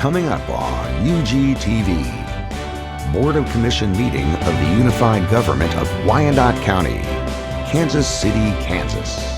Coming up on UGTV, Board of Commission meeting of the Unified Government of Wyandotte County, Kansas City, Kansas.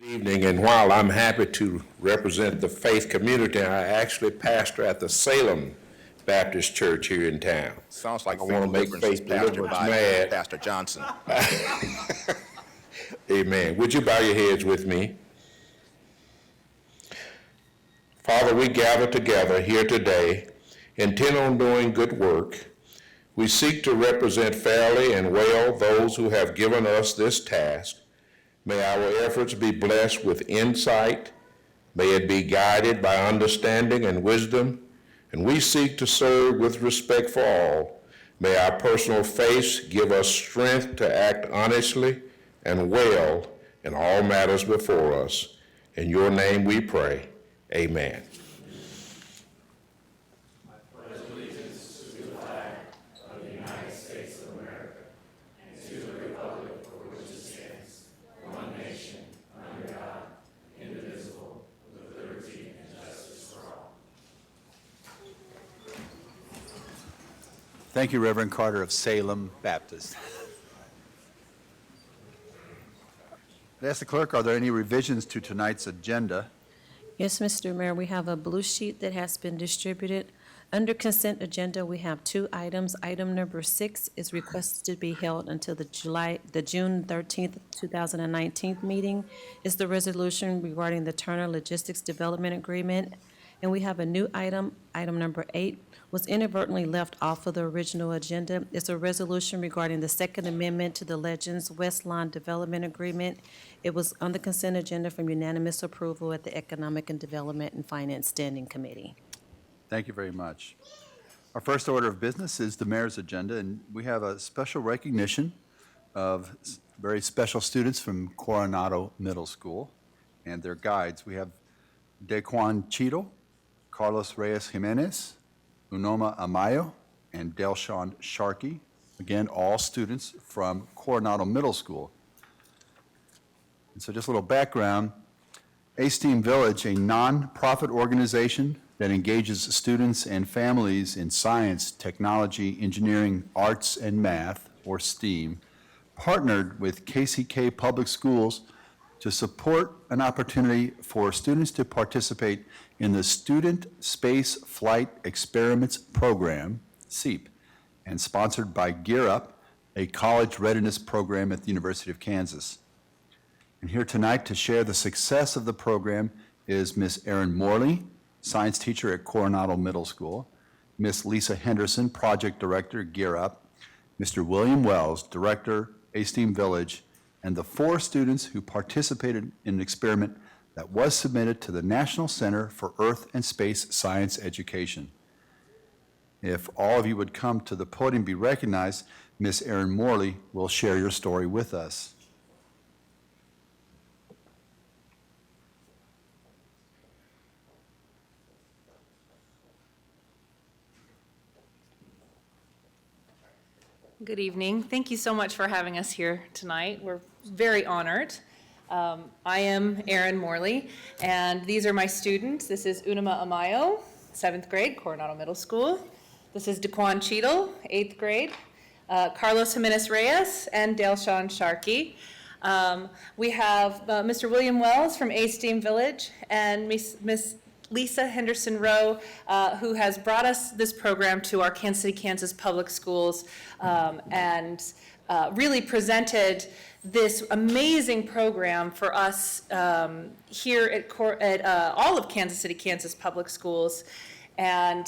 Evening, and while I'm happy to represent the faith community, I actually pastor at the Salem Baptist Church here in town. Sounds like I want to make faith deliverance mad. Pastor Johnson. Amen. Would you bow your heads with me? Father, we gather together here today, intent on doing good work. We seek to represent fairly and well those who have given us this task. May our efforts be blessed with insight. May it be guided by understanding and wisdom. And we seek to serve with respect for all. May our personal faith give us strength to act honestly and well in all matters before us. In your name we pray. Amen. Thank you, Reverend Carter of Salem Baptist. I ask the clerk, are there any revisions to tonight's agenda? Yes, Mr. Mayor, we have a blue sheet that has been distributed. Under consent agenda, we have 2 items. Item number 6 is requested to be held until the June 13th, 2019 meeting. Is the resolution regarding the Turner Logistics Development Agreement. And we have a new item, item number 8, was inadvertently left off of the original agenda. It's a resolution regarding the Second Amendment to the Legends West Lawn Development Agreement. It was on the consent agenda from unanimous approval at the Economic and Development and Finance Standing Committee. Thank you very much. Our first order of business is the mayor's agenda, and we have a special recognition of very special students from Coronado Middle School and their guides. We have Daquan Cheadle, Carlos Reyes Jimenez, Unoma Amayo, and Delshawn Sharkey. Again, all students from Coronado Middle School. And so just a little background, A-STEAM Village, a nonprofit organization that engages students and families in science, technology, engineering, arts, and math, or STEAM, partnered with KCK Public Schools to support an opportunity for students to participate in the Student Space Flight Experiments Program, SEEP, and sponsored by Gear Up, a college readiness program at the University of Kansas. And here tonight to share the success of the program is Ms. Erin Morley, science teacher at Coronado Middle School, Ms. Lisa Henderson, project director, Gear Up, Mr. William Wells, director, A-STEAM Village, and the 4 students who participated in an experiment that was submitted to the National Center for Earth and Space Science Education. If all of you would come to the podium and be recognized, Ms. Erin Morley will share your story with us. Good evening. Thank you so much for having us here tonight. We're very honored. I am Erin Morley, and these are my students. This is Unoma Amayo, 7th grade, Coronado Middle School. This is Daquan Cheadle, 8th grade, Carlos Jimenez Reyes, and Delshawn Sharkey. We have Mr. William Wells from A-STEAM Village, and Miss Lisa Henderson Rowe, who has brought us this program to our Kansas City, Kansas public schools, and really presented this amazing program for us here at all of Kansas City, Kansas public schools, and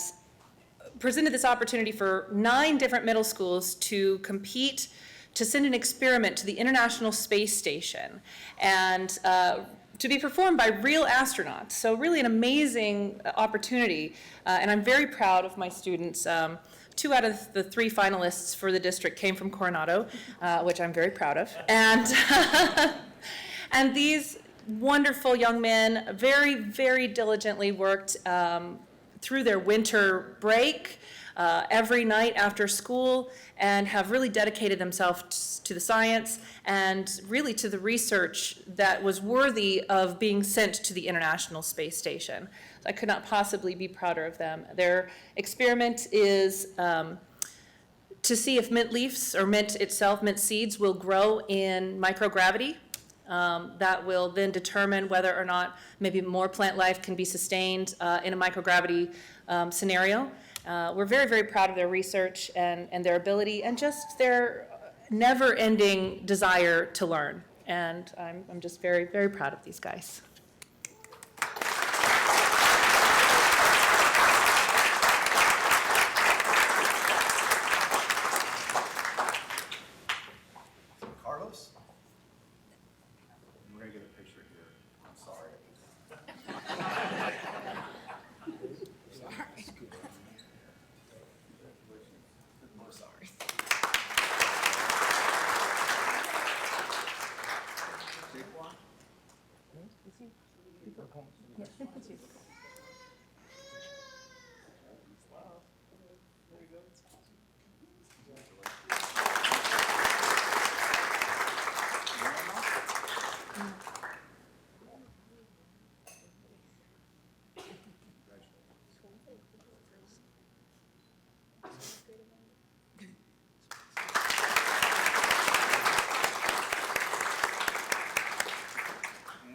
presented this opportunity for 9 different middle schools to compete to send an experiment to the International Space Station, and to be performed by real astronauts. So really an amazing opportunity, and I'm very proud of my students. 2 out of the 3 finalists for the district came from Coronado, which I'm very proud of. And and these wonderful young men, very, very diligently worked through their winter break every night after school, and have really dedicated themselves to the science and really to the research that was worthy of being sent to the International Space Station. I could not possibly be prouder of them. Their experiment is to see if mint leaves or mint itself, mint seeds, will grow in microgravity. That will then determine whether or not maybe more plant life can be sustained in a microgravity scenario. We're very, very proud of their research and their ability and just their never-ending desire to learn. And I'm just very, very proud of these guys. Carlos? We're going to get a picture here. I'm sorry. We're sorry.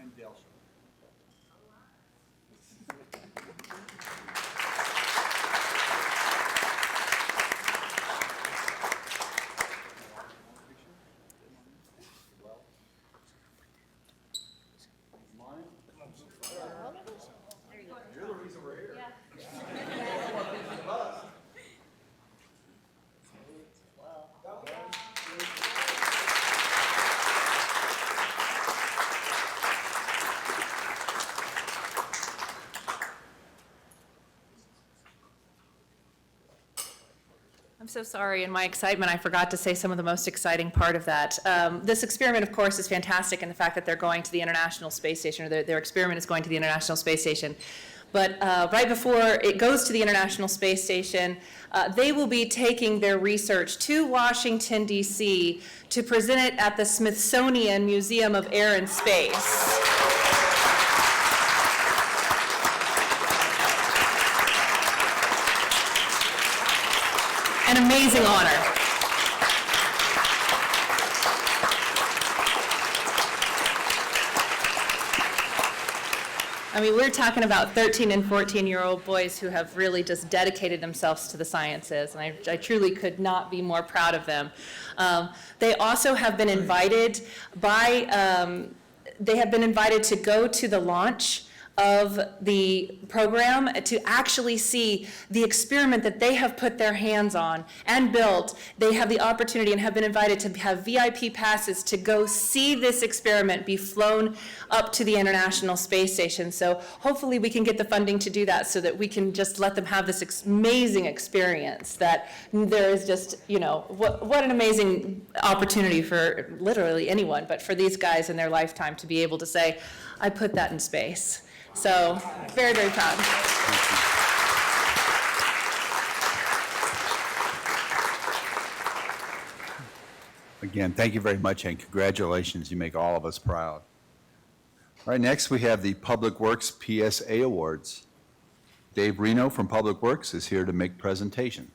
And Dale. You're the reason we're here. I'm so sorry, in my excitement, I forgot to say some of the most exciting part of that. This experiment, of course, is fantastic in the fact that they're going to the International Space Station, or their experiment is going to the International Space Station. But right before it goes to the International Space Station, they will be taking their research to Washington, D.C. to present it at the Smithsonian Museum of Air and Space. An amazing honor. I mean, we're talking about 13 and 14-year-old boys who have really just dedicated themselves to the sciences, and I truly could not be more proud of them. They also have been invited to go to the launch of the program to actually see the experiment that they have put their hands on and built. They have the opportunity and have been invited to have VIP passes to go see this experiment be flown up to the International Space Station. So hopefully we can get the funding to do that so that we can just let them have this amazing experience that there is just, you know, what an amazing opportunity for literally anyone, but for these guys in their lifetime to be able to say, I put that in space. So, very, very proud. Again, thank you very much and congratulations. You make all of us proud. All right, next we have the Public Works PSA Awards. Dave Reno from Public Works is here to make presentation.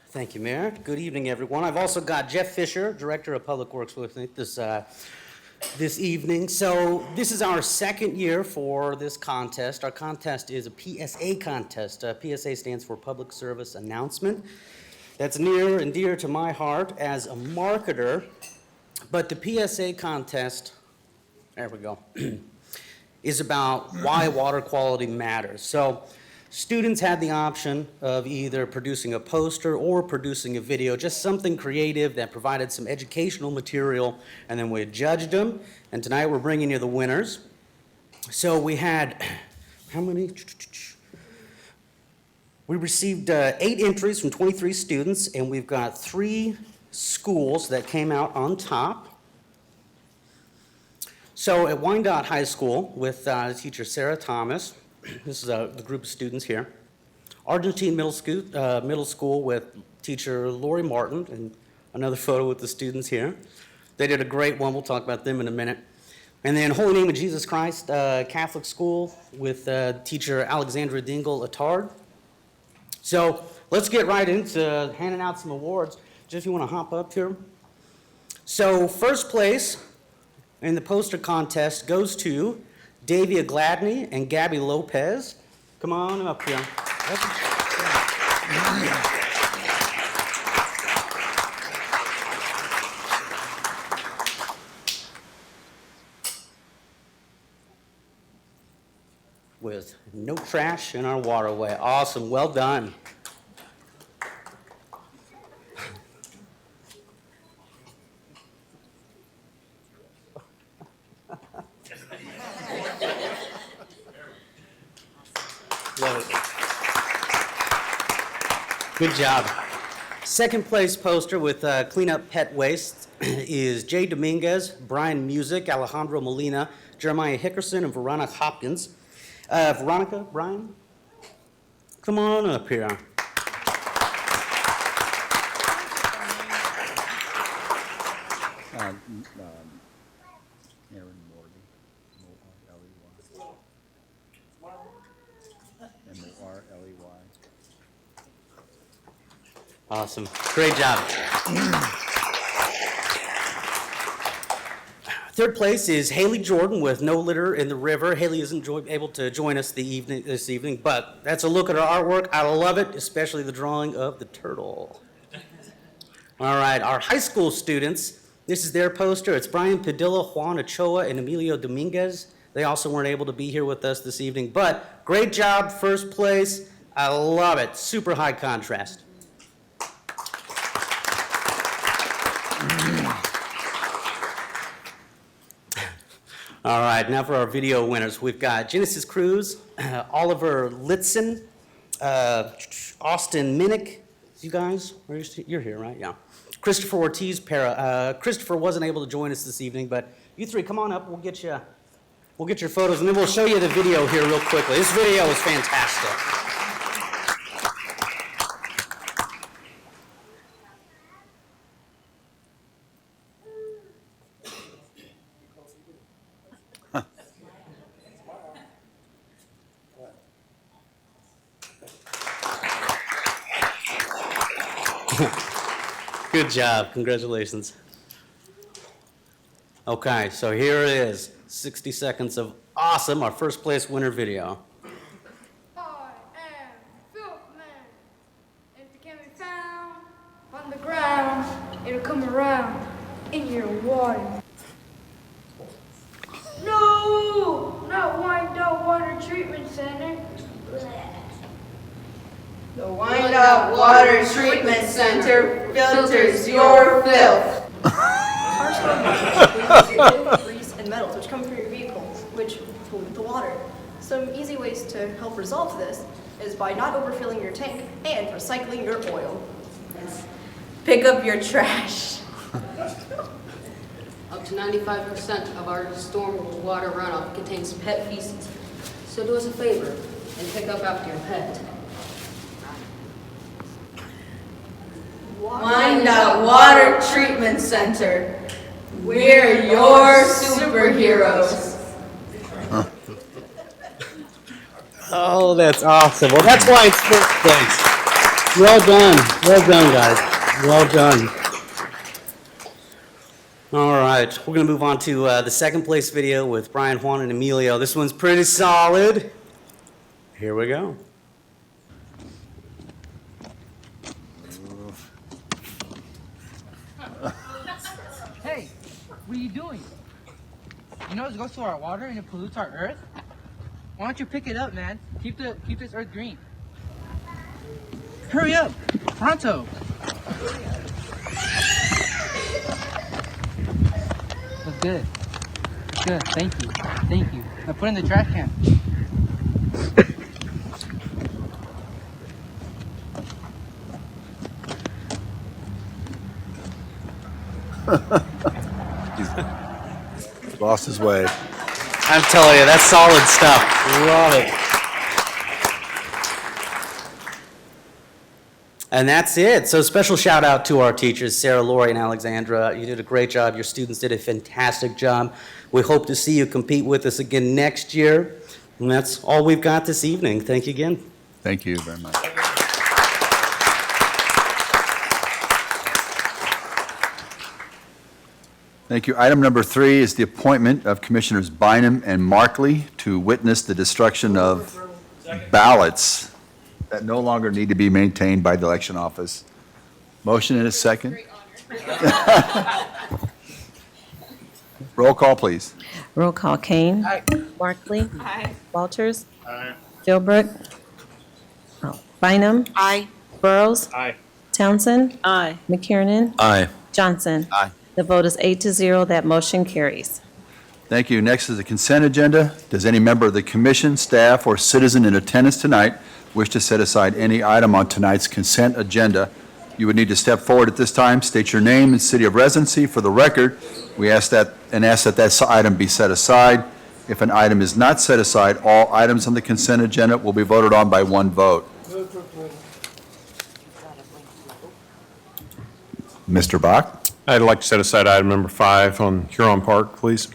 Thank you, Mayor. Good evening, everyone. I've also got Jeff Fisher, Director of Public Works, with me this evening. So this is our second year for this contest. Our contest is a PSA contest. PSA stands for Public Service Announcement. That's near and dear to my heart as a marketer. But the PSA contest, there we go, is about why water quality matters. So students had the option of either producing a poster or producing a video, just something creative that provided some educational material, and then we judged them. And tonight we're bringing you the winners. So we had, how many? We received 8 entries from 23 students, and we've got 3 schools that came out on top. So at Wyandotte High School with teacher Sarah Thomas, this is the group of students here. Argentine Middle School with teacher Lori Martin, and another photo with the students here. They did a great one. We'll talk about them in a minute. And then Holy Name of Jesus Christ Catholic School with teacher Alexandra Dingle Attard. So let's get right into handing out some awards. Jeff, you want to hop up here? So first place in the poster contest goes to Davia Gladney and Gabby Lopez. Come on up here. With no trash in our waterway. Awesome, well done. Love it. Good job. Second place poster with Clean Up Pet Waste is Jay Dominguez, Brian Music, Alejandro Molina, Jeremiah Hickerson, and Veronica Hopkins. Veronica, Brian, come on up here. Aaron Morley, M-O-R-L-E-Y. M-O-R-L-E-Y. Awesome, great job. Third place is Haley Jordan with No Litter in the River. Haley isn't able to join us this evening, but that's a look at our artwork. I love it, especially the drawing of the turtle. All right, our high school students, this is their poster. It's Brian Padilla, Juan Ochoa, and Emilio Dominguez. They also weren't able to be here with us this evening, but great job, first place. I love it, super high contrast. All right, now for our video winners. We've got Genesis Cruz, Oliver Litzen, Austin Minnick. You guys, you're here, right? Yeah. Christopher Ortiz Para. Christopher wasn't able to join us this evening, but you three, come on up. We'll get your photos, and then we'll show you the video here real quickly. This video is fantastic. Good job, congratulations. Okay, so here it is, 60 seconds of awesome, our first place winner video. I am filth man. If it can be found on the ground, it'll come around in your water. No, not Wyandotte Water Treatment Center. The Wyandotte Water Treatment Center filters your filth. Harsh grease, and metals which come from your vehicle, which pollute the water. Some easy ways to help resolve this is by not overfilling your tank and recycling your oil. Pick up your trash. Up to 95% of our stormwater runoff contains pet feces. So do us a favor and pick up after your pet. Wyandotte Water Treatment Center. We're your superheroes. Oh, that's awesome. Well, that's why it's first place. Well done, guys. Well done. All right, we're gonna move on to the second place video with Brian, Juan, and Emilio. This one's pretty solid. Here we go. Hey, what are you doing? You know it goes to our water and it pollutes our earth? Why don't you pick it up, man? Keep this earth green. Hurry up! Pronto! That's good. That's good. Thank you. Thank you. Now put it in the trash can. He's lost his way. I'm telling you, that's solid stuff. Love it. And that's it. So special shout out to our teachers, Sarah, Lori, and Alexandra. You did a great job. Your students did a fantastic job. We hope to see you compete with us again next year. And that's all we've got this evening. Thank you again. Thank you very much. Thank you. Item number 3 is the appointment of Commissioners Bynum and Markley to witness the destruction of ballots that no longer need to be maintained by the election office. Motion and a second. Roll call, please. Roll call, Kane. Markley. Walters. Philbrook. Bynum. Burrows. Townsend. McKiernan. Aye. Johnson. Aye. The vote is 8-0. That motion carries. Thank you. Next is the consent agenda. Does any member of the commission, staff, or citizen in attendance tonight wish to set aside any item on tonight's consent agenda? You would need to step forward at this time, state your name and city of residency. For the record, we ask that that item be set aside. If an item is not set aside, all items on the consent agenda will be voted on by one vote. Mr. Bach? I'd like to set aside item number 5 on Huron Park, please.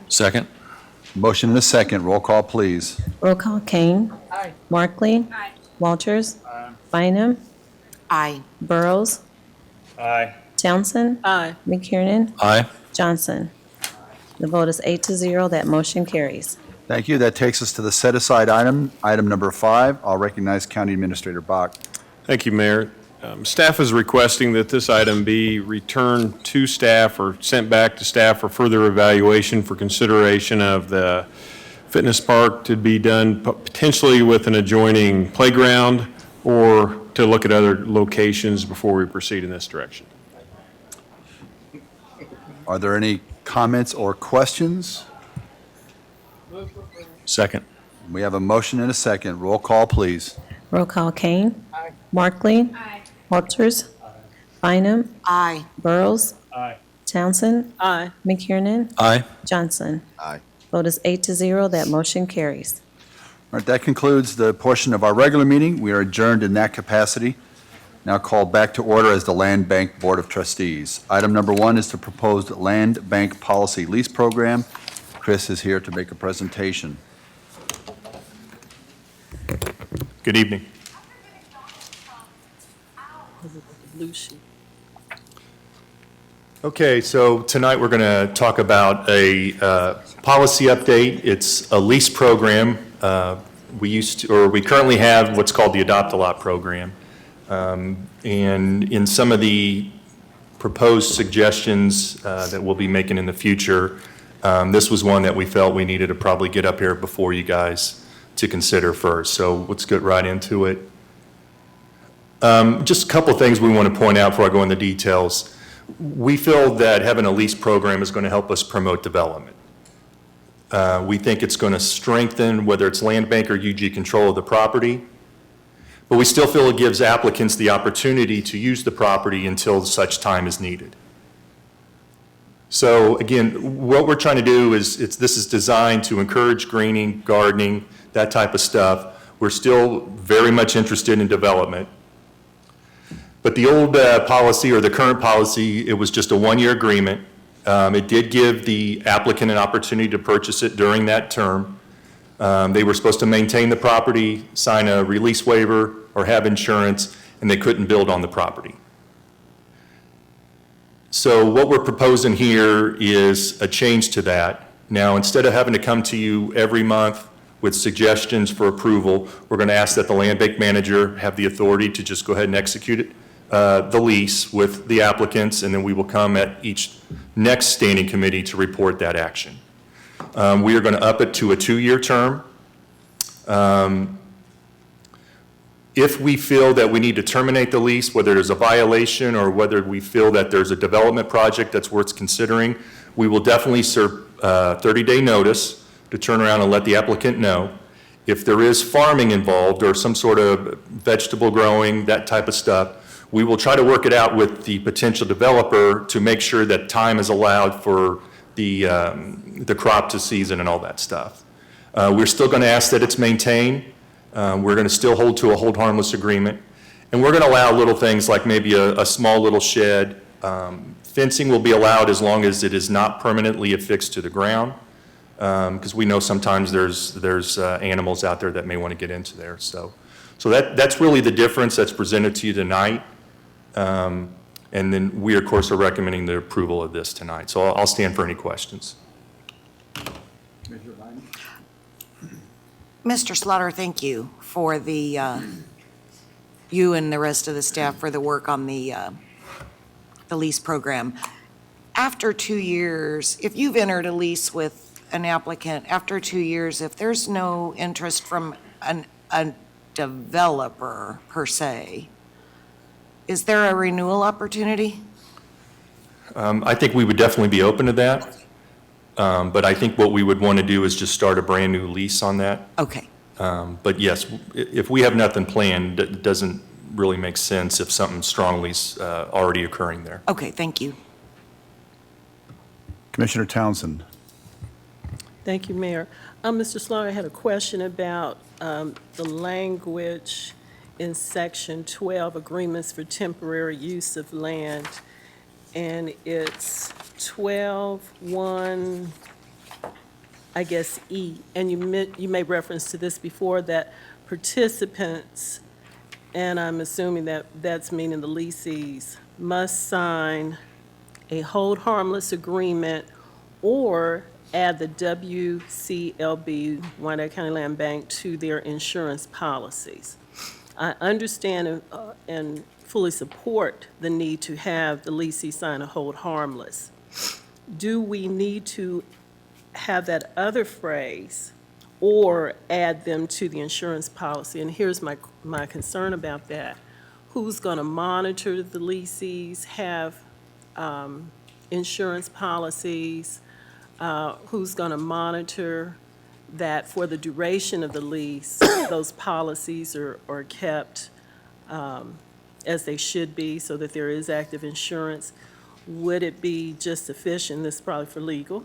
Second. Motion and a second. Roll call, please. Roll call, Kane. Markley. Walters. Bynum. Burrows. Townsend. McKiernan. Aye. Johnson. The vote is 8-0. That motion carries. Thank you. That takes us to the set-aside item, item number 5. I'll recognize County Administrator Bach. Thank you, Mayor. Staff is requesting that this item be returned to staff or sent back to staff for further evaluation for consideration of the fitness park to be done potentially with an adjoining playground or to look at other locations before we proceed in this direction. Are there any comments or questions? Second. We have a motion and a second. Roll call, please. Roll call, Kane. Markley. Walters. Bynum. Burrows. Townsend. McKiernan. Aye. Johnson. Aye. Vote is 8-0. That motion carries. All right, that concludes the portion of our regular meeting. We are adjourned in that capacity. Now called back to order as the Land Bank Board of Trustees. Item number 1 is the proposed Land Bank Policy Lease Program. Chris is here to make a presentation. Good evening. Okay, so tonight we're going to talk about a policy update. It's a lease program. We currently have what's called the Adopt-A-Lot program. And in some of the proposed suggestions that we'll be making in the future, this was one that we felt we needed to probably get up here before you guys to consider first. So let's get right into it. Just a couple of things we want to point out before I go into details. We feel that having a lease program is going to help us promote development. We think it's going to strengthen whether it's land bank or UG control of the property, but we still feel it gives applicants the opportunity to use the property until such time is needed. So again, what we're trying to do is, this is designed to encourage greening, gardening, that type of stuff. We're still very much interested in development. But the old policy or the current policy, it was just a 1-year agreement. It did give the applicant an opportunity to purchase it during that term. They were supposed to maintain the property, sign a release waiver, or have insurance, and they couldn't build on the property. So what we're proposing here is a change to that. Now, instead of having to come to you every month with suggestions for approval, we're going to ask that the land bank manager have the authority to just go ahead and execute it. The lease with the applicants, and then we will come at each next standing committee to report that action. We are going to up it to a 2-year term. If we feel that we need to terminate the lease, whether there's a violation or whether we feel that there's a development project that's worth considering, we will definitely serve 30-day notice to turn around and let the applicant know. If there is farming involved or some sort of vegetable growing, that type of stuff, We will try to work it out with the potential developer to make sure that time is allowed for the crop to season and all that stuff. We're still going to ask that it's maintained. We're going to still hold to a hold harmless agreement. And we're going to allow little things like maybe a small little shed. Fencing will be allowed as long as it is not permanently affixed to the ground, because we know sometimes there's animals out there that may want to get into there. So that's really the difference that's presented to you tonight. And then we, of course, are recommending the approval of this tonight. So I'll stand for any questions. Mr. Slaughter, thank you for you and the rest of the staff for the work on the lease program. After 2 years, if you've entered a lease with an applicant, after 2 years, if there's no interest from a developer per se, is there a renewal opportunity? I think we would definitely be open to that. But I think what we would want to do is just start a brand-new lease on that. Okay. But yes, if we have nothing planned, it doesn't really make sense if something's strongly already occurring there. Okay, thank you. Commissioner Townsend. Thank you, Mayor. Mr. Slaughter, I had a question about the language in Section 12, Agreements for Temporary Use of Land, and it's 12.1, I guess, E, and you made reference to this before, that participants, and I'm assuming that that's meaning the leasees, must sign a hold harmless agreement or add the WCLB, Wyandotte County Land Bank, to their insurance policies. I understand and fully support the need to have the leasee sign a hold harmless. Do we need to have that other phrase or add them to the insurance policy? And here's my concern about that. Who's going to monitor the leasees, have insurance policies? Who's going to monitor that for the duration of the lease, those policies are kept as they should be so that there is active insurance? Would it be just sufficient, this is probably for legal,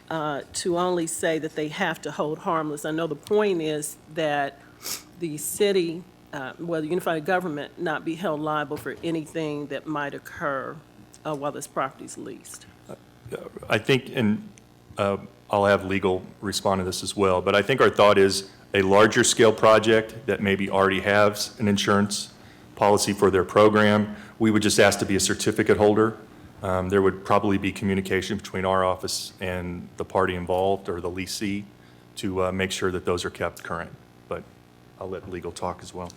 to only say that they have to hold harmless? I know the point is that the city, the unified government, not be held liable for anything that might occur while this property is leased. I think, and I'll have legal respond to this as well, but I think our thought is a larger scale project that maybe already has an insurance policy for their program, we would just ask to be a certificate holder. There would probably be communication between our office and the party involved or the leasee to make sure that those are kept current. But I'll let legal talk as well.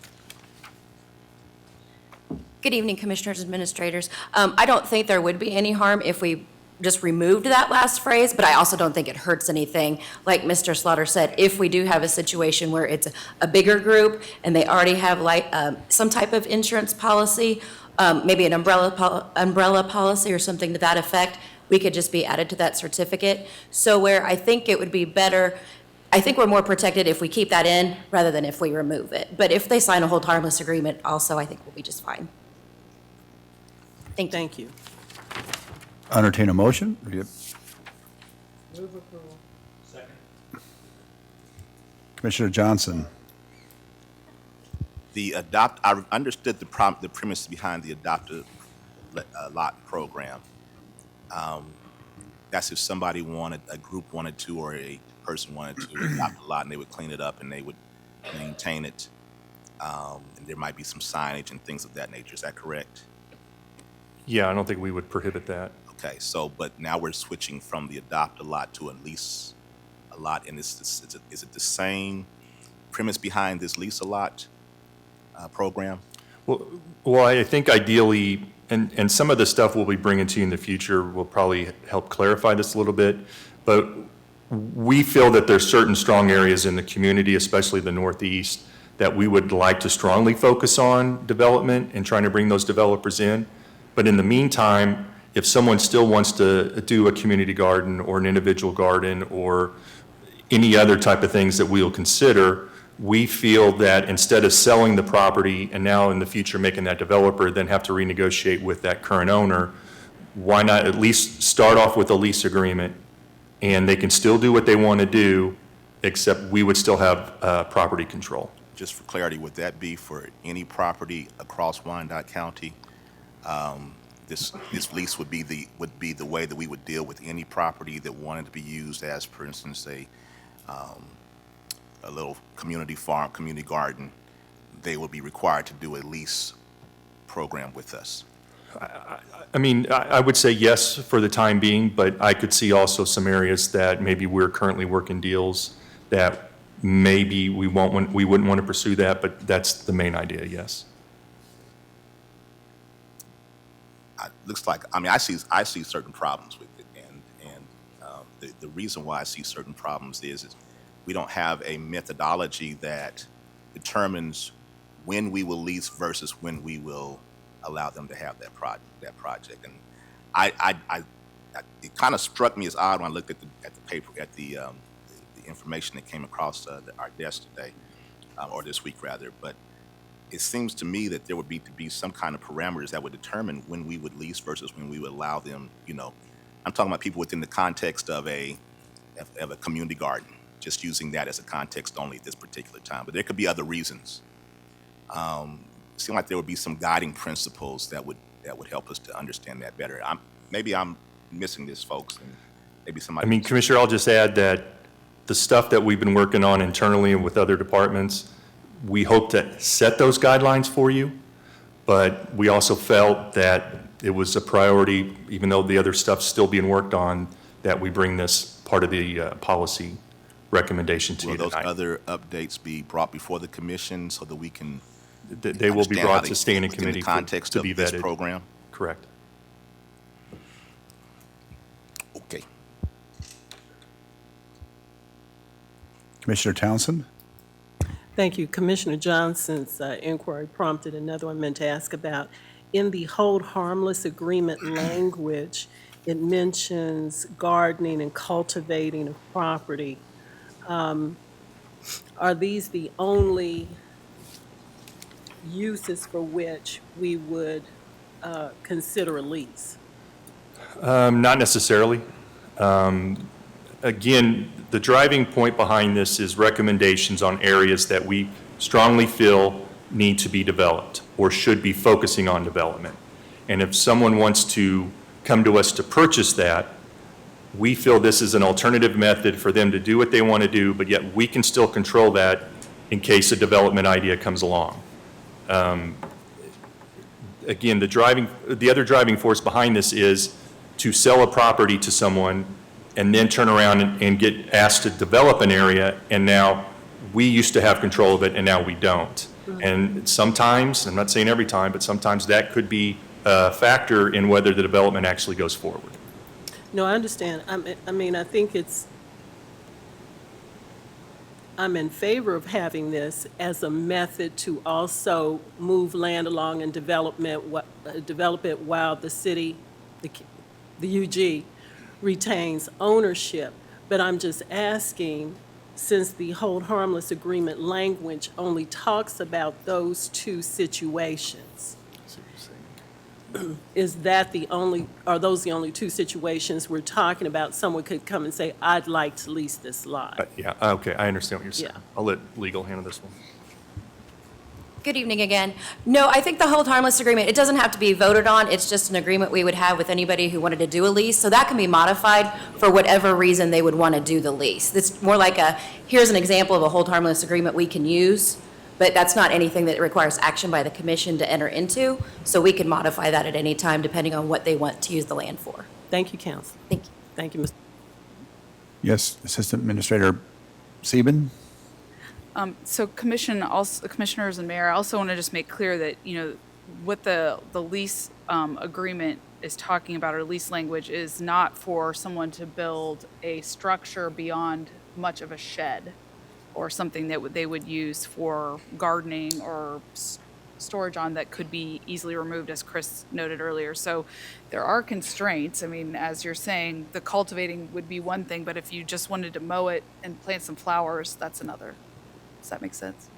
Good evening, Commissioners, Administrators. I don't think there would be any harm if we just removed that last phrase, but I also don't think it hurts anything. Like Mr. Slaughter said, if we do have a situation where it's a bigger group and they already have like some type of insurance policy, maybe an umbrella policy or something to that effect, we could just be added to that certificate. So where I think it would be better, I think we're more protected if we keep that in rather than if we remove it. But if they sign a hold harmless agreement also, I think we'll be just fine. Thank you. Entertain a motion? Move approval. Second. Commissioner Johnson. I understood the premise behind the adopted lot program. That's if somebody a group wanted to, or a person wanted to adopt a lot, and they would clean it up and they would maintain it. And there might be some signage and things of that nature. Is that correct? Yeah, I don't think we would prohibit that. Okay, but now we're switching from the adopt a lot to a lease a lot, and is it the same premise behind this lease a lot program? Well, I think ideally, and some of the stuff we'll be bringing to you in the future will probably help clarify this a little bit, but we feel that there's certain strong areas in the community, especially the Northeast, that we would like to strongly focus on development and trying to bring those developers in. But in the meantime, if someone still wants to do a community garden or an individual garden or any other type of things that we'll consider, we feel that instead of selling the property and now in the future making that developer then have to renegotiate with that current owner, why not at least start off with a lease agreement, and they can still do what they want to do, except we would still have property control. Just for clarity, would that be for any property across Wyandotte County? This lease would be the way that we would deal with any property that wanted to be used as, for instance, a little community farm, community garden. They would be required to do a lease program with us. I mean, I would say yes for the time being, but I could see also some areas that maybe we're currently working deals that maybe we wouldn't want to pursue that, but that's the main idea, yes. Looks like, I mean, I see certain problems with it, and the reason why I see certain problems is we don't have a methodology that determines when we will lease versus when we will allow them to have that project. And it kind of struck me as odd when I looked at the paper, at the information that came across our desk today, or this week rather. But it seems to me that there would be some kind of parameters that would determine when we would lease versus when we would allow them. You know, I'm talking about people within the context of a community garden, just using that as a context only at this particular time. But there could be other reasons. It seemed like there would be some guiding principles that would help us to understand that better. Maybe I'm missing this, folks, and maybe somebody. I mean, Commissioner, I'll just add that the stuff that we've been working on internally and with other departments, we hope to set those guidelines for you, but we also felt that it was a priority, even though the other stuff's still being worked on, that we bring this part of the policy recommendation to you tonight. Will those other updates be brought before the commission so that we can? They will be brought to standing committee to be vetted. This program? Correct. Okay. Commissioner Townsend? Thank you. Commissioner Johnson's inquiry prompted another one I meant to ask about. In the hold harmless agreement language, it mentions gardening and cultivating of property. Are these the only uses for which we would consider a lease? Not necessarily. Again, the driving point behind this is recommendations on areas that we strongly feel need to be developed or should be focusing on development. And if someone wants to come to us to purchase that, we feel this is an alternative method for them to do what they want to do, but yet we can still control that in case a development idea comes along. Again, the other driving force behind this is to sell a property to someone and then turn around and get asked to develop an area, and now we used to have control of it and now we don't. And sometimes, I'm not saying every time, but sometimes that could be a factor in whether the development actually goes forward. No, I understand. I mean, I think I'm in favor of having this as a method to also move land along and develop it while the city, the UG, retains ownership. But I'm just asking, since the hold harmless agreement language only talks about those two situations, are those the only two situations we're talking about? Someone could come and say, I'd like to lease this lot. Yeah, okay, I understand what you're saying. Yeah. I'll let legal handle this one. Good evening again. No, I think the hold harmless agreement, it doesn't have to be voted on. It's just an agreement we would have with anybody who wanted to do a lease. So that can be modified for whatever reason they would want to do the lease. It's more like here's an example of a hold harmless agreement we can use, but that's not anything that requires action by the commission to enter into. So we can modify that at any time depending on what they want to use the land for. Thank you, Counsel. Thank you. Thank you, Mr. Yes, Assistant Administrator Sieben? So commissioners and mayor, I also want to just make clear that, what the lease agreement is talking about, or lease language, is not for someone to build a structure beyond much of a shed or something that they would use for gardening or storage on that could be easily removed, as Chris noted earlier. So there are constraints. I mean, as you're saying, the cultivating would be one thing, but if you just wanted to mow it and plant some flowers, that's another. Does that make sense?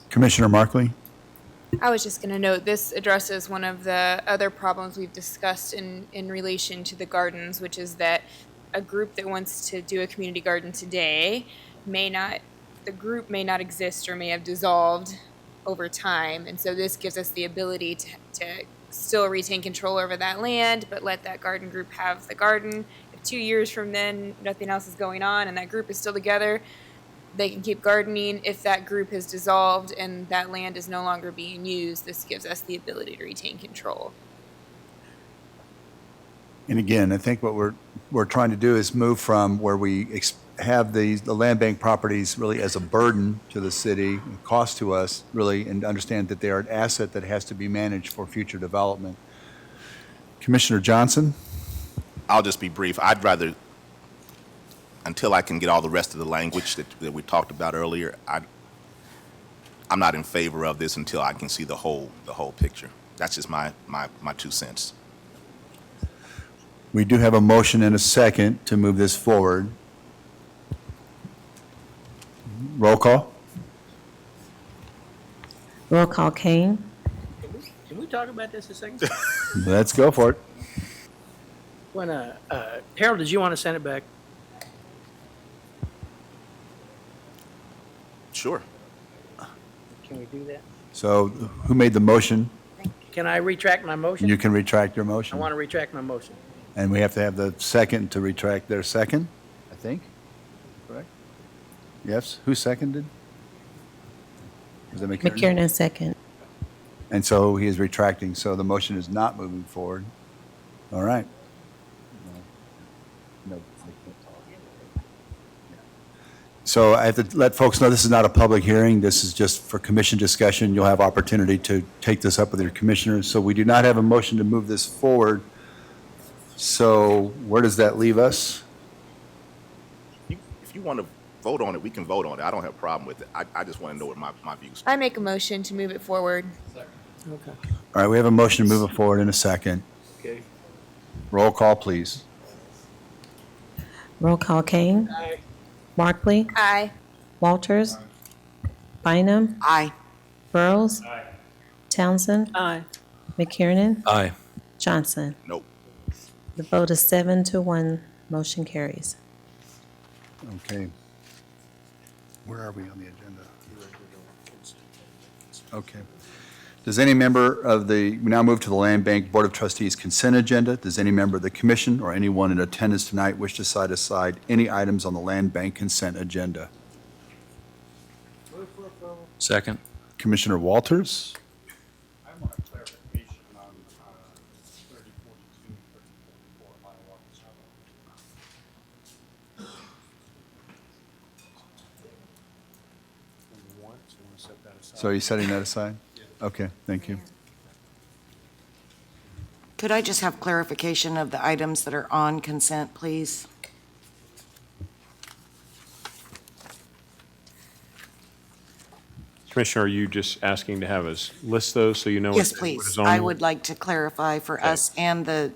Commissioner Markley? I was just going to note, this addresses one of the other problems we've discussed in relation to the gardens, which is that a group that wants to do a community garden today the group may not exist or may have dissolved over time. And so this gives us the ability to still retain control over that land, but let that garden group have the garden. If 2 years from then, nothing else is going on and that group is still together, they can keep gardening. If that group has dissolved and that land is no longer being used, this gives us the ability to retain control. And again, I think what we're trying to do is move from where we have the land bank properties really as a burden to the city, and cost to us really, and understand that they are an asset that has to be managed for future development. Commissioner Johnson? I'll just be brief. I'd rather, until I can get all the rest of the language that we talked about earlier, I'm not in favor of this until I can see the whole picture. That's just my 2 cents. We do have a motion and a second to move this forward. Roll call? Roll call, Kane. Can we talk about this a second? Let's go for it. When, Harold, did you want to send it back? Sure. Can we do that? So who made the motion? Can I retract my motion? You can retract your I motion. want to retract my motion. And we have to have the second to retract their second, I think. Correct? Yes? Who seconded? Was that McKiernan? McKiernan, second. And so he is retracting, so the motion is not moving forward. All right. No. So I have to let folks know this is not a public hearing. This is just for commission discussion. You'll have opportunity to take this up with your commissioners. So we do not have a motion to move this forward. So where does that leave us? If you want to vote on it, we can vote on it. I don't have a problem with it. I just want to know what my views are. I make a motion to move it forward. Okay. All right, we have a motion to move it forward in a second. Okay. Roll call, please. Roll call, Kane. Aye. Markley. Aye. Walters. Bynum. Aye. Burrows. Townsend. Aye. McKiernan. Aye. Johnson. Nope. The vote is 7-1. Motion carries. Okay. Where are we on the agenda? Okay. Does any member of we now move to the Land Bank Board of Trustees consent agenda. Does any member of the commission or anyone in attendance tonight wish to set aside any items on the Land Bank consent agenda? Second. Commissioner Walters? I want a clarification on 3042, 3044, line 1. So are you setting that aside? Okay, thank you. Could I just have clarification of the items that are on consent, please? Commissioner, are you just asking to have us list those so you know? Yes, what please. is on I them? would like to clarify for us and the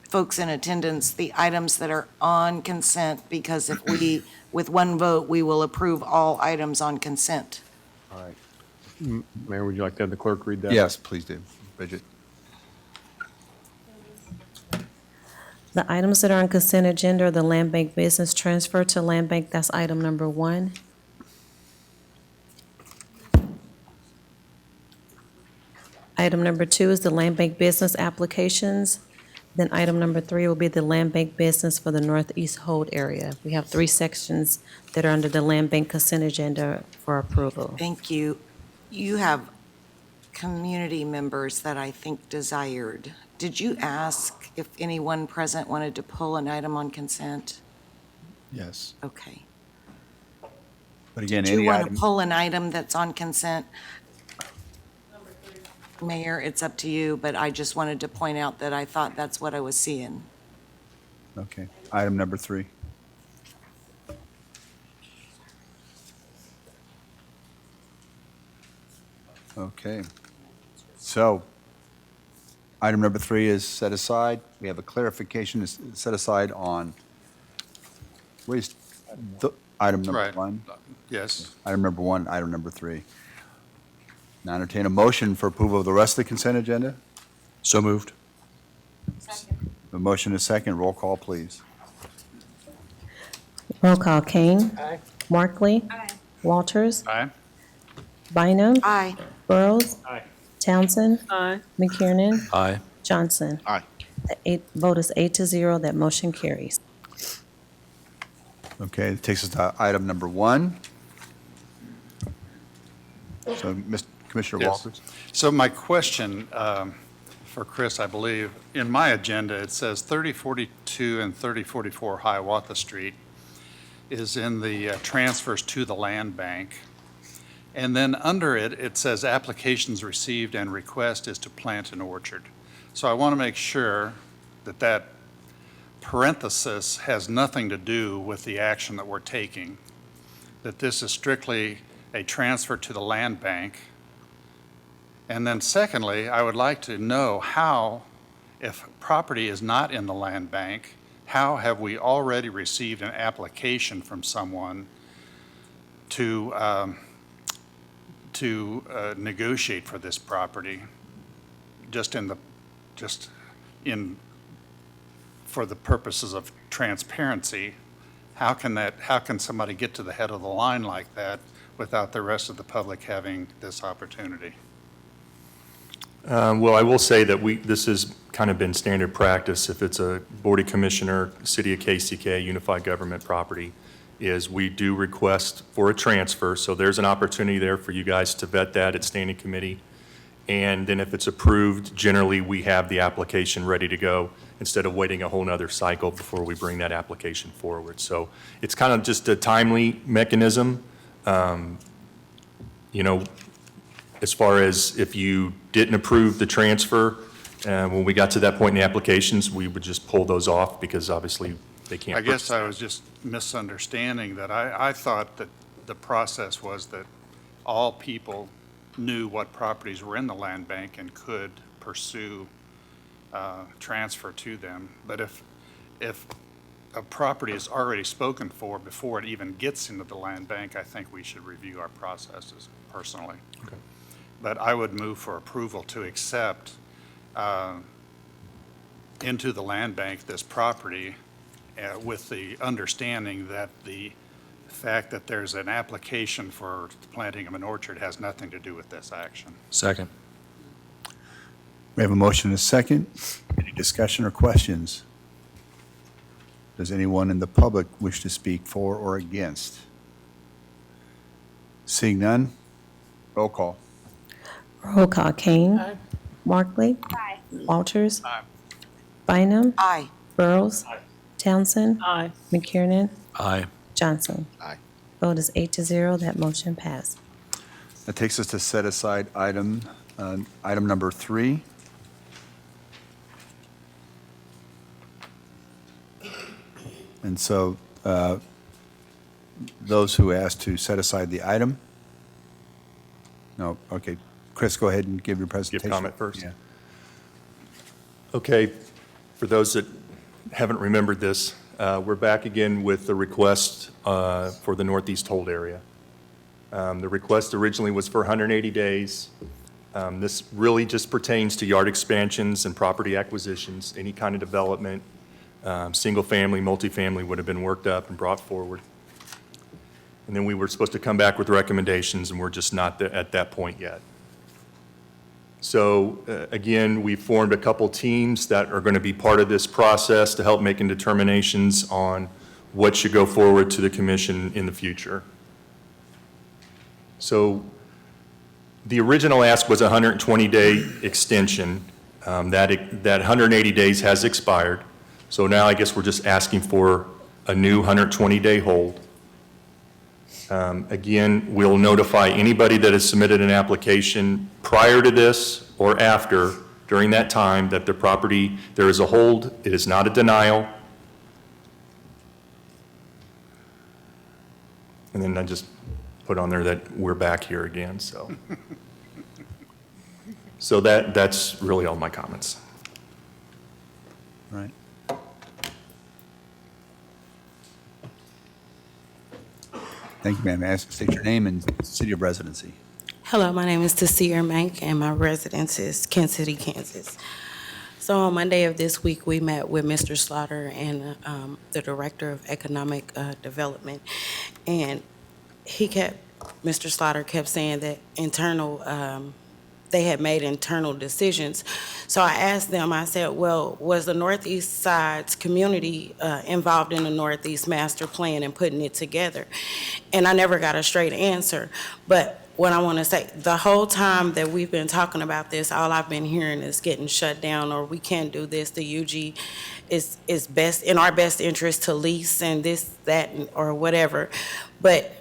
folks in attendance, the items that are on consent, because if we, with one vote, we will approve all items on consent. All right. Mayor, would you like to have the clerk read that? Yes, please do. Bridget? The items that are on consent agenda are the Land Bank business transfer to Land Bank. That's item number 1. Item number 2 is the Land Bank business applications. Then item number 3 will be the Land Bank business for the Northeast Hold area. We have 3 sections that are under the Land Bank consent agenda for approval. Thank you. You have community members that I think desired. Did you ask if anyone present wanted to pull an item on consent? Yes. Okay. But again, Do you any want item. to pull an item that's on consent? Mayor, it's up to you, but I just wanted to point out that I thought that's what I was seeing. Okay. Item number 3. Okay. So, item number 3 is set aside. We have a clarification is set aside on Item number Right. one. Yes. Item number one, item number three. Now entertain a motion for approval of the rest of the consent agenda. So moved. A motion is second. Roll call, please. Roll call, Kane. Aye. Markley. Walters. Aye. Bynum. Aye. Burrows. Aye. Townsend. Aye. McKiernan. Aye. Johnson. Aye. The vote is 8-0, that motion carries. Okay, it takes us to item number one. So, Commissioner Yes. Walters? So my question for Chris, I believe, in my agenda, it says 3042 and 3044 Hiawatha Street is in the transfers to the land bank. And then under it, it says applications received and request is to plant an orchard. So I want to make sure that that parenthesis has nothing to do with the action that we're taking, that this is strictly a transfer to the land bank. And then secondly, I would like to know how, if property is not in the land bank, how have we already received an application from someone to negotiate for this property, just for the purposes of transparency? How can somebody get to the head of the line like that without the rest of the public having this opportunity? Well, I will say that this has kind of been standard practice. If it's a Board of Commissioner, City of KCK, Unified Government property, is we do request for a transfer. So there's an opportunity there for you guys to vet that at standing committee. And then if it's approved, generally we have the application ready to go instead of waiting a whole nother cycle before we bring that application forward. So it's kind of just a timely mechanism. You know, as far as if you didn't approve the transfer, when we got to that point in the applications, we would just pull those off because obviously they can't. I guess I was just misunderstanding that. I thought that the process was that all people knew what properties were in the land bank and could pursue transfer to them. But if a property is already spoken for before it even gets into the land bank, I think we should review our processes personally. Okay. But I would move for approval to accept into the land bank this property with the understanding that the fact that there's an application for the planting of an orchard has nothing to do with this action. Second. We have a motion and a second. Any discussion or questions? Does anyone in the public wish to speak for or against? Seeing none, roll call. Roll call, Kane. Aye. Markley. Aye. Walters. Aye. Bynum. Aye. Burrows. Aye. Townsend. McKiernan. Aye. Johnson. Aye. Vote is 8-0, that motion passed. That takes us to set aside item number three. And so those who asked to set aside the item? No, okay. Chris, go ahead and give your presentation. Give comment first? Yeah. Okay, for those that haven't remembered this, we're back again with the request for the Northeast Hold area. The request originally was for 180 days. This really just pertains to yard expansions and property acquisitions. Any kind of development, single-family, multifamily would have been worked up and brought forward. And then we were supposed to come back with recommendations, and we're just not at that point yet. So again, we formed a couple teams that are going to be part of this process to help making determinations on what should go forward to the commission in the future. So the original ask was a 120-day extension. That 180 days has expired. So now I guess we're just asking for a new 120-day hold. Again, we'll notify anybody that has submitted an application prior to this or after, during that time, that the property, there is a hold, it is not a denial. And then I just put on there that we're back here again, so. So that's really all my comments. Right. Thank you, ma'am. Ask, state your name and city of residency. Hello, my name is Tasir Mank, and my residence is Kansas City, Kansas. So on Monday of this week, we met with Mr. Slaughter and the Director of Economic Development, and Mr. Slaughter kept saying that they had made internal decisions. So I asked them, I said, well, was the Northeast Side's community involved in the Northeast Master Plan and putting it together? And I never got a straight answer. But what I want to say, the whole time that we've been talking about this, all I've been hearing is getting shut down, or we can't do this, the UG is best, in our best interest to lease and this, that, or whatever. But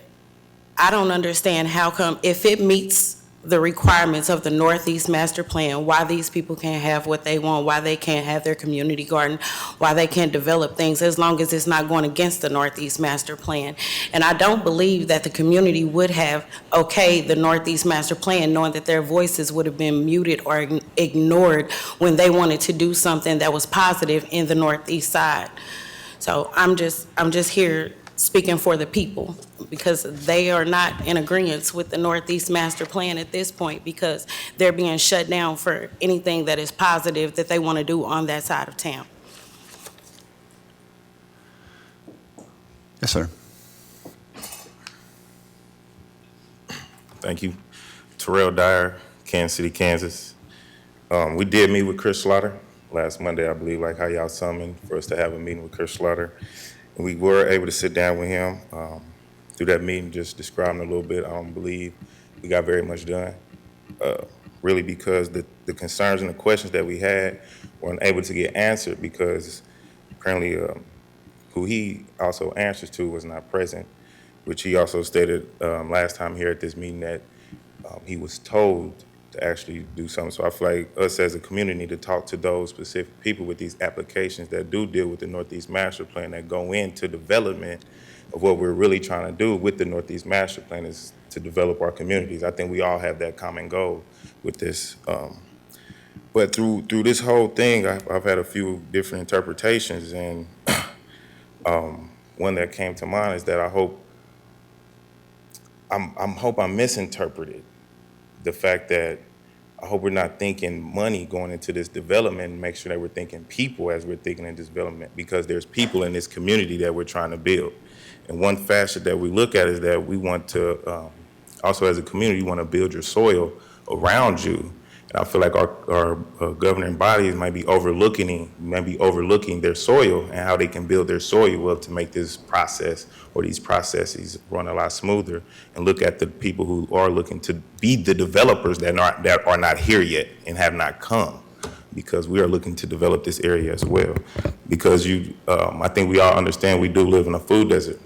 I don't understand how come, if it meets the requirements of the Northeast Master Plan, why these people can't have what they want, why they can't have their community garden, why they can't develop things, as long as it's not going against the Northeast Master Plan. And I don't believe that the community would have okayed the Northeast Master Plan knowing that their voices would have been muted or ignored when they wanted to do something that was positive in the Northeast side. So I'm just here speaking for the people, because they are not in agreement with the Northeast Master Plan at this point, because they're being shut down for anything that is positive that they want to do on that side of town. Yes, sir. Thank you. Terrell Dyer, Kansas City, Kansas. We did meet with Chris Slaughter last Monday, I believe, like how y'all summoned for us to have a meeting with Chris Slaughter. And we were able to sit down with him through that meeting, just describing a little bit. I don't believe we got very much done, really because the concerns and the questions that we had weren't able to get answered because apparently who he also answers to was not present, which he also stated last time here at this meeting that he was told to actually do something. So I feel like us as a community need to talk to those specific people with these applications that do deal with the Northeast Master Plan, that go into development of what we're really trying to do with the Northeast Master Plan is to develop our communities. I think we all have that common goal with this. But through this whole thing, I've had a few different interpretations, and one that came to mind is that I hope I'm misinterpreted. The fact that I hope we're not thinking money going into this development, and make sure that we're thinking people as we're thinking in this development, because there's people in this community that we're trying to build. And one facet that we look at is that we want to, also as a community, you want to build your soil around you. And I feel like our governing bodies might be overlooking their soil and how they can build their soil up to make this process or these processes run a lot smoother, and look at the people who are looking to be the developers that are not here yet and have not come, because we are looking to develop this area as well. Because I think we all understand we do live in a food desert.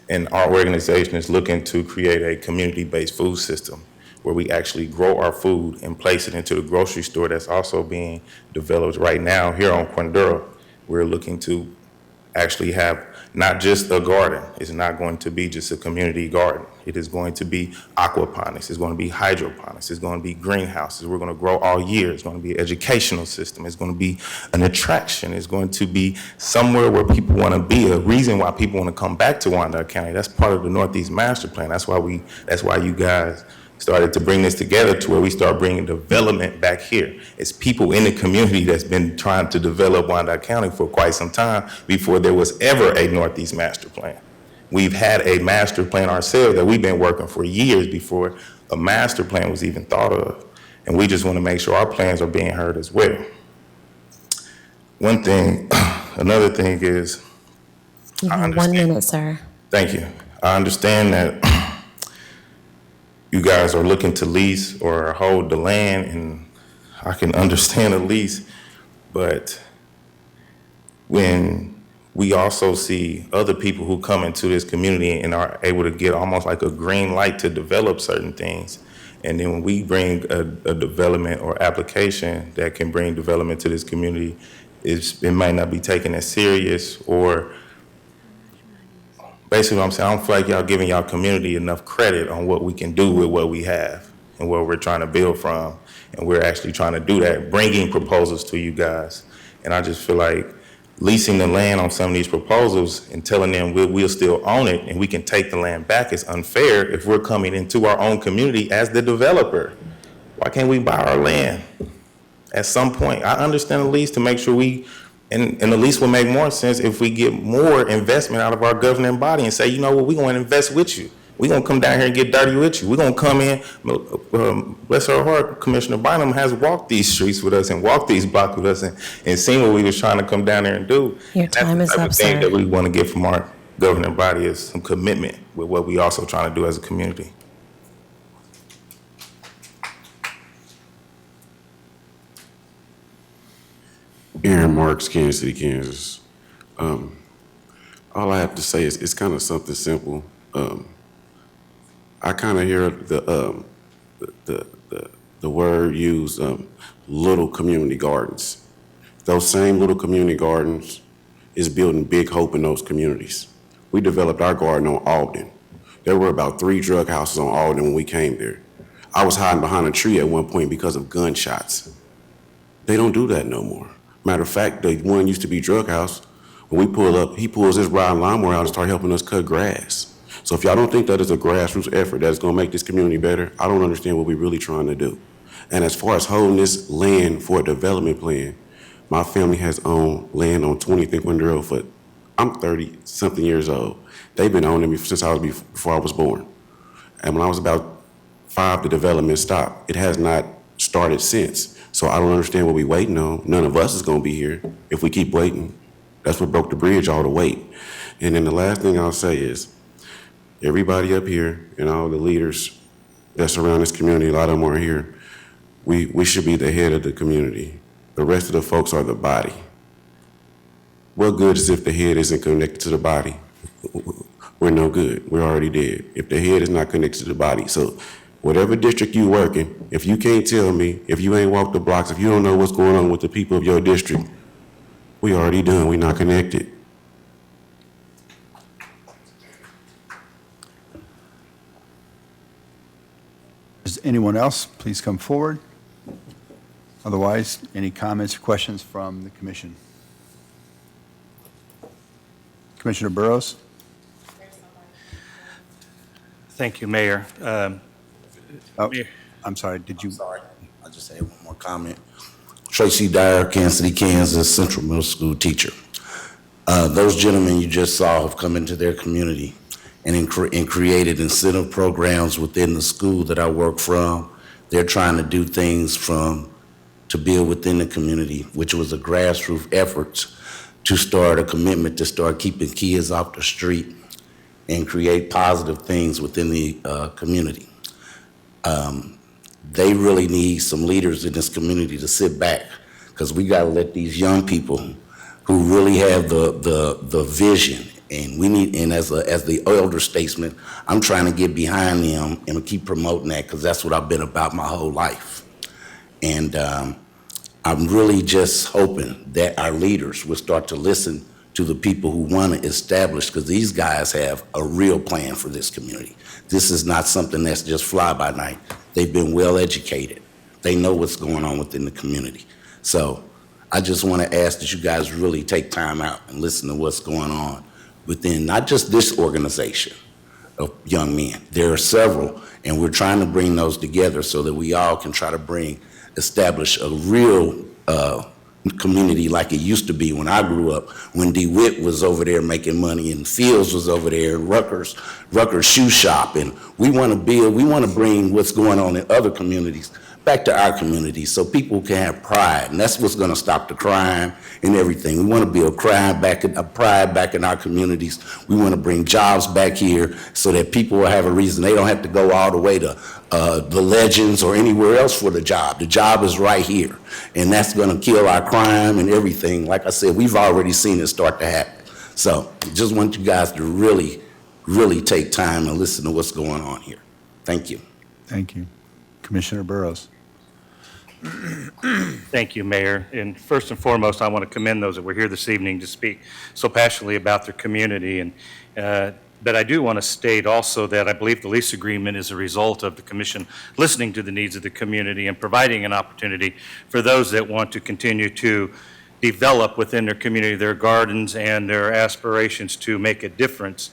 And our organization is looking to create a community-based food system where we actually grow our food and place it into the grocery store that's also being developed right now here on Quindura. We're looking to actually have not just a garden. It's not going to be just a community garden. It is going to be aquaponics. It's going to be hydroponics. It's going to be greenhouses. We're going to grow all year. It's going to be an educational system. It's going to be an attraction. It's going to be somewhere where people want to be, a reason why people want to come back to Wyandotte County. That's part of the Northeast Master Plan. That's why you guys started to bring this together to where we start bringing development back here. It's people in the community that's been trying to develop Wyandotte County for quite some time before there was ever a Northeast Master Plan. We've had a master plan ourselves that we've been working for years before a master plan was even thought of. And we just want to make sure our plans are being heard as well. One thing, another thing is, You have 1 minute, sir. Thank you. I understand that you guys are looking to lease or hold the land, and I can understand a lease, but when we also see other people who come into this community and are able to get almost like a green light to develop certain things, and then when we bring a development or application that can bring development to this community, it might not be taken as serious, or basically what I'm saying, I don't feel like y'all giving y'all community enough credit on what we can do with what we have and what we're trying to build from. And we're actually trying to do that, bringing proposals to you guys. And I just feel like leasing the land on some of these proposals and telling them we'll still own it and we can take the land back is unfair if we're coming into our own community as the developer. Why can't we buy our land at some point? I understand the lease to make sure and the lease will make more sense if we get more investment out of our governing body and say, you know what, we're going to invest with you. We're going to come down here and get dirty with you. We're going to come in. Bless her heart, Commissioner Bynum has walked these streets with us and walked these blocks with us and seen what we was trying to come down there and do. Your time is up, That's the type of thing sir. that we want to get from our governing body is some commitment with what we also trying to do as a community. Aaron Marks, Kansas City, Kansas. All I have to say is it's kind of something simple. I kind of hear the word used, little community gardens. Those same little community gardens is building big hope in those communities. We developed our garden on Alden. There were about 3 drug houses on Alden when we came there. I was hiding behind a tree at one point because of gunshots. They don't do that no more. Matter of fact, the one used to be drug house. When we pull up, he pulls his riding lawnmower out and start helping us cut grass. So if y'all don't think that is a grassroots effort that's gonna make this community better, I don't understand what we're really trying to do. And as far as holding this land for a development plan, my family has owned land on 20th and Quindale Road for, I'm 30-something years old. They've been owning me since before I was born. And when I was about 5, the development stopped. It has not started since. So I don't understand what we're waiting on. None of us is gonna be here if we keep waiting. That's what broke the bridge, all the wait. And then the last thing I'll say is, everybody up here and all the leaders that surround this community, a lot of them are here, we should be the head of the community. The rest of the folks are the body. What good is if the head isn't connected to the body? We're no good, we're already dead. If the head is not connected to the body. So whatever district you work in, if you can't tell me, if you ain't walked the blocks, if you don't know what's going on with the people of your district, we already done, we not connected. Is anyone else? Please come forward. Otherwise, any comments or questions from the commission? Commissioner Burrows? Thank you, Mayor. I'm sorry, did you? I'm sorry, I just had one more comment. Tracy Dyer, Kansas City, Kansas, Central Middle School teacher. Those gentlemen you just saw have come into their community and created incentive programs within the school that I work from. They're trying to do things to build within the community, which was a grassroots effort to start a commitment to start keeping kids off the street and create positive things within the community. They really need some leaders in this community to sit back, because we got to let these young people who really have the vision, and we need, and as the elder statesman, I'm trying to get behind them and keep promoting that, because that's what I've been about my whole life. And I'm really just hoping that our leaders will start to listen to the people who want to establish, because these guys have a real plan for this community. This is not something that's just fly by night. They've been well educated. They know what's going on within the community. So I just want to ask that you guys really take time out and listen to what's going on within not just this organization of young men. There are several, and we're trying to bring those together so that we all can try to establish a real community like it used to be when I grew up, when DeWitt was over there making money and Fields was over there, and Rutgers Shoe Shop, and we want to bring what's going on in other communities back to our community so people can have pride, and that's what's going to stop the crime and everything. We want to build pride back in our communities. We want to bring jobs back here so that people will have a reason. They don't have to go all the way to the Legends or anywhere else for the job. The job is right here, and that's going to kill our crime and everything. Like I said, we've already seen it start to happen. So just want you guys to really, really take time and listen to what's going on here. Thank you. Thank you. Commissioner Burrows. Thank you, Mayor. And first and foremost, I want to commend those that were here this evening to speak so passionately about their community. And but I do want to state also that I believe the lease agreement is a result of the commission listening to the needs of the community and providing an opportunity for those that want to continue to develop within their community, their gardens and their aspirations to make a difference.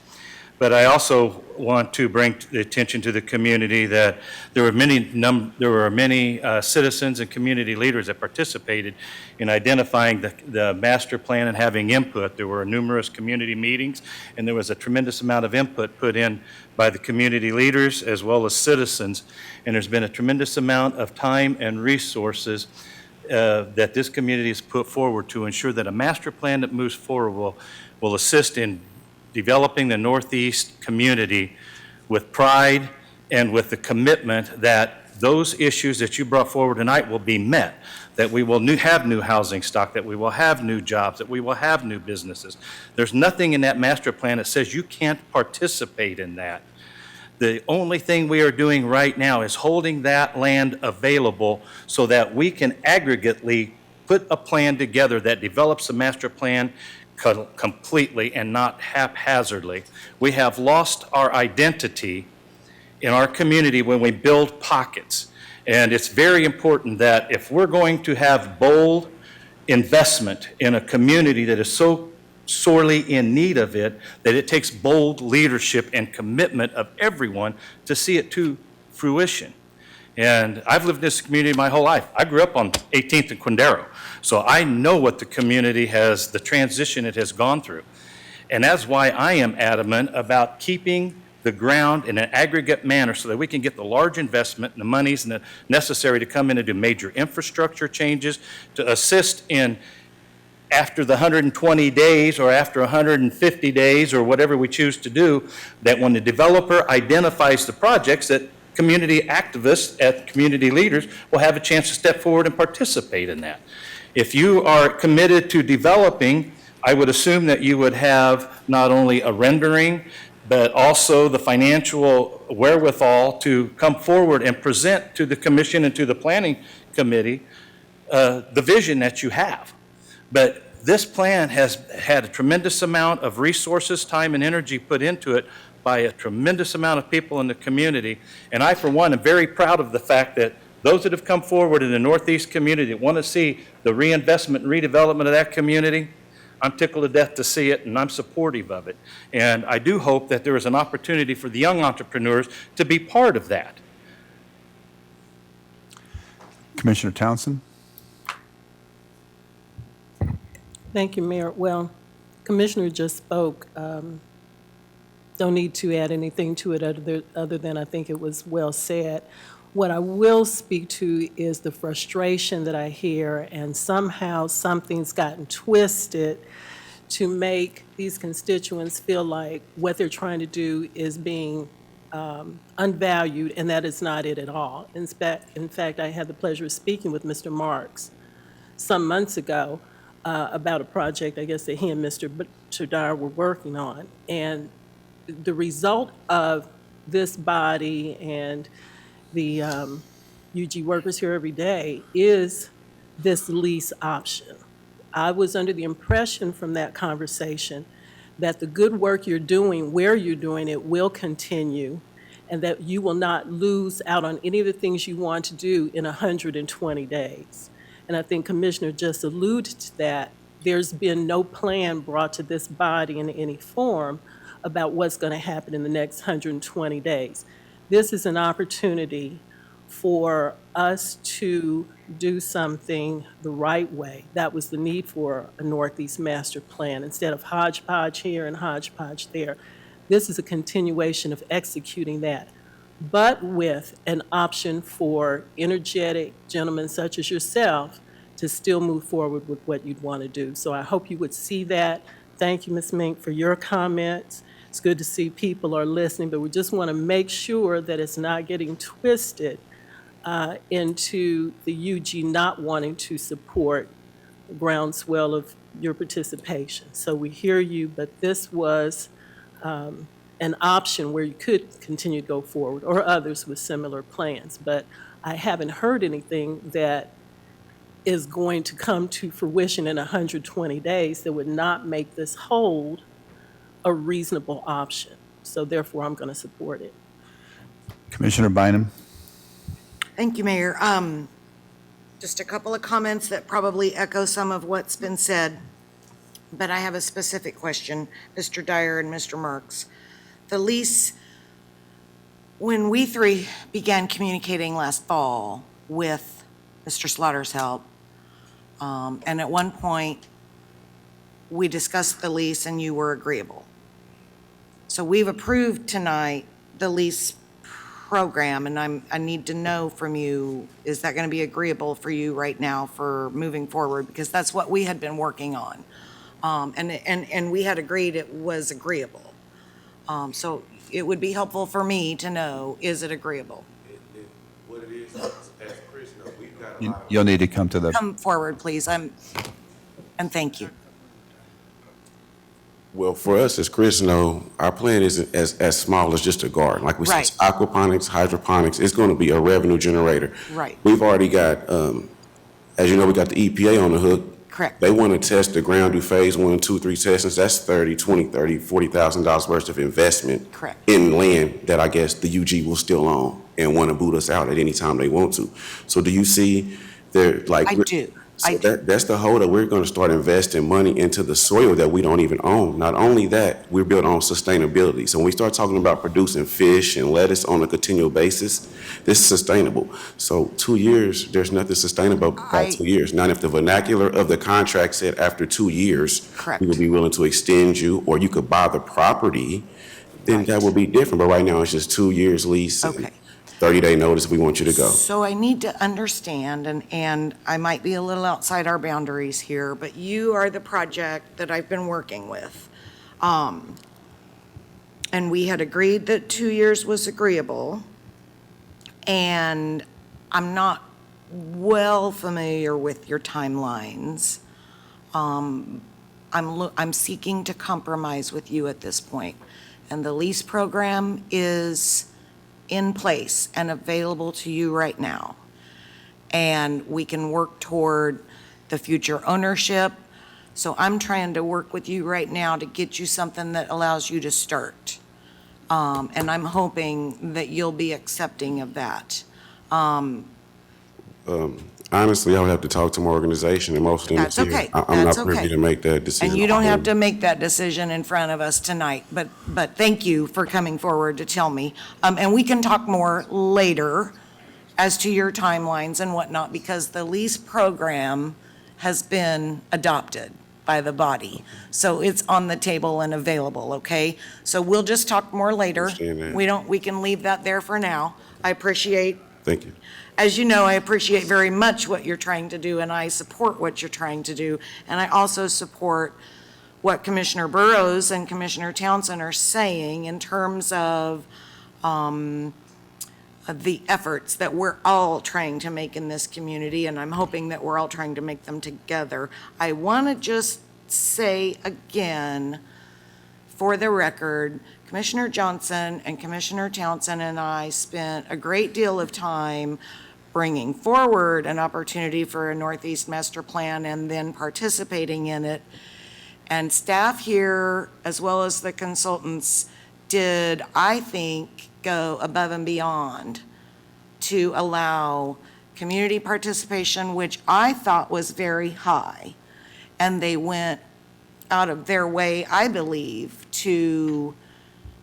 But I also want to bring the attention to the community that there were many citizens and community leaders that participated in identifying the master plan and having input. There were numerous community meetings, and there was a tremendous amount of input put in by the community leaders as well as citizens. And there's been a tremendous amount of time and resources that this community has put forward to ensure that a master plan that moves forward will assist in developing the Northeast community with pride and with the commitment that those issues that you brought forward tonight will be met, that we will have new housing stock, that we will have new jobs, that we will have new businesses. There's nothing in that master plan that says you can't participate in that. The only thing we are doing right now is holding that land available so that we can aggregately put a plan together that develops a master plan completely and not haphazardly. We have lost our identity in our community when we build pockets. And it's very important that if we're going to have bold investment in a community that is so sorely in need of it, that it takes bold leadership and commitment of everyone to see it to fruition. And I've lived in this community my whole life. I grew up on 18th and Quindaro. So I know what the community has, the transition it has gone through. And that's why I am adamant about keeping the ground in an aggregate manner so that we can get the large investment and the monies necessary to come in and do major infrastructure changes to assist in after the 120 days or after 150 days or whatever we choose to do, that when the developer identifies the projects, that community activists and community leaders will have a chance to step forward and participate in that. If you are committed to developing, I would assume that you would have not only a rendering, but also the financial wherewithal to come forward and present to the commission and to the planning committee the vision that you have. But this plan has had a tremendous amount of resources, time, and energy put into it by a tremendous amount of people in the community. And I, for one, am very proud of the fact that those that have come forward in the Northeast community that want to see the reinvestment and redevelopment of that community, I'm tickled to death to see it, and I'm supportive of it. And I do hope that there is an opportunity for the young entrepreneurs to be part of that. Commissioner Townsend? Thank you, Mayor. Well, Commissioner just spoke. Don't need to add anything to it other than I think it was well said. What I will speak to is the frustration that I hear, and somehow something's gotten twisted to make these constituents feel like what they're trying to do is being unvalued, and that is not it at all. In fact, I had the pleasure of speaking with Mr. Marks some months ago about a project, I guess, that he and Mr. Chadar were working on. And the result of this body and the UG workers here every day is this lease option. I was under the impression from that conversation that the good work you're doing, where you're doing it, will continue, and that you will not lose out on any of the things you want to do in 120 days. And I think Commissioner just alluded to that. There's been no plan brought to this body in any form about what's going to happen in the next 120 days. This is an opportunity for us to do something the right way. That was the need for a Northeast Master Plan. Instead of hodgepodge here and hodgepodge there, this is a continuation of executing that, but with an option for energetic gentlemen such as yourself to still move forward with what you'd want to do. So I hope you would see that. Thank you, Ms. Mink, for your comments. It's good to see people are listening, but we just want to make sure that it's not getting twisted into the UG not wanting to support the groundswell of your participation. So we hear you, but this was an option where you could continue to go forward, or others with similar plans. But I haven't heard anything that is going to come to fruition in 120 days that would not make this hold a reasonable option. So therefore, I'm going to support it. Commissioner Bynum? Thank you, Mayor. Just a couple of comments that probably echo some of what's been said, but I have a specific question, Mr. Dyer and Mr. Marks. The lease, when we three began communicating last fall with Mr. Slaughter's help, and at one point, we discussed the lease and you were agreeable. So we've approved tonight the lease program, and I need to know from you, is that going to be agreeable for you right now for moving forward? Because that's what we had been working on. And we had agreed it was agreeable. So it would be helpful for me to know, is it agreeable? What it is, as Chris knows, we've got a lot of. You'll need to come to the, Come forward, please. And thank you. Well, for us, as Chris know, our plan isn't as small as just a garden. Like we said, Right. aquaponics, hydroponics, it's going to be a revenue generator. Right. We've already got, as you know, we got the EPA on the hook. Correct. They want to test the ground, do phase 1, 2, 3 testings. That's $40,000 worth of investment. Correct. In land that I guess the UG will still own and want to boot us out at any time they want to. So do you see there, like? I do. So that's the holdup. We're going to start investing money into the soil that we don't even own. Not only that, we're built on sustainability. So when we start talking about producing fish and lettuce on a continual basis, this is sustainable. So 2 years, there's nothing sustainable about 2 years. Not if the vernacular of the contract said after 2 years, Correct. we would be willing to extend you, or you could buy the property, then that would be different. But right now, it's just 2 years lease. Okay. 30-day notice if we want you to go. So I need to understand, and I might be a little outside our boundaries here, but you are the project that I've been working with. And we had agreed that 2 years was agreeable. And I'm not well familiar with your timelines. I'm seeking to compromise with you at this point. And the lease program is in place and available to you right now. And we can work toward the future ownership. So I'm trying to work with you right now to get you something that allows you to start. And I'm hoping that you'll be accepting of that. Honestly, I would have to talk to my organization, and most of them That's is here. okay. I'm That's not privy okay. to make that decision. And you don't have to make that decision in front of us tonight, but thank you for coming forward to tell me. And we can talk more later as to your timelines and whatnot, because the lease program has been adopted by the body. So it's on the table and available, okay? So we'll just talk more later. Understand that. We can leave that there for now. I appreciate, Thank you. as you know, I appreciate very much what you're trying to do, and I support what you're trying to do. And I also support what Commissioner Burrows and Commissioner Townsend are saying in terms of the efforts that we're all trying to make in this community, and I'm hoping that we're all trying to make them together. I want to just say again, for the record, Commissioner Johnson and Commissioner Townsend and I spent a great deal of time bringing forward an opportunity for a Northeast Master Plan and then participating in it. And staff here, as well as the consultants, did, I think, go above and beyond to allow community participation, which I thought was very high. And they went out of their way, I believe, to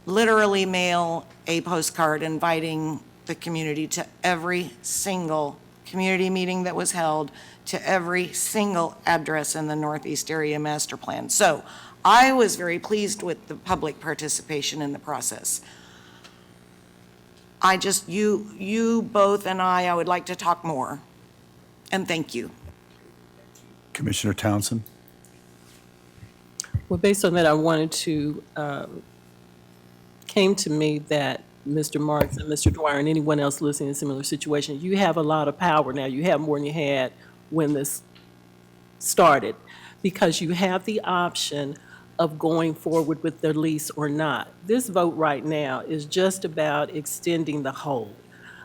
literally mail a postcard inviting the community to every single community meeting that was held, to every single address in the Northeast Area Master Plan. So I was very pleased with the public participation in the process. I just, you both and I would like to talk more. And thank you. Commissioner Townsend? Well, based on that, I wanted to, came to me that Mr. Marks and Mr. Dwyer and anyone else listening in a similar situation, you have a lot of power now. You have more than you had when this started, because you have the option of going forward with the lease or not. This vote right now is just about extending the hold.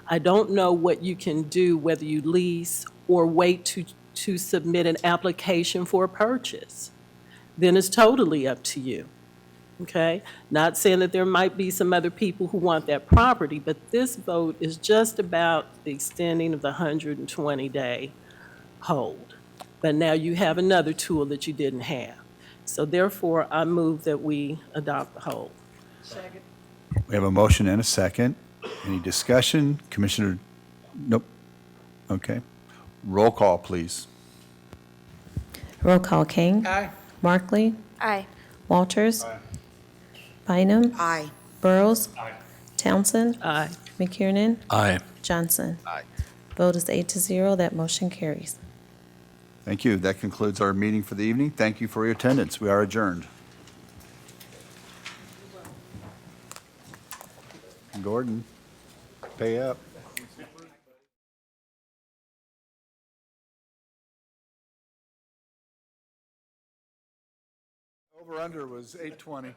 I don't know what you can do, whether you lease or wait to submit an application for a purchase. Then it's totally up to you, okay? Not saying that there might be some other people who want that property, but this vote is just about the extending of the 120-day hold. But now you have another tool that you didn't have. So therefore, I move that we adopt the hold. We have a motion and a second. Any discussion? Commissioner, nope. Okay. Roll call, please. Roll call, King. Aye. Markley. Aye. Walters. Bynum. Aye. Burrows. Townsend. Aye. McKiernan. Aye. Johnson. Aye. Vote is 8-0. That motion carries. Thank you. That concludes our meeting for the evening. Thank you for your attendance. We are adjourned. Gordon, pay up. Over under was 820.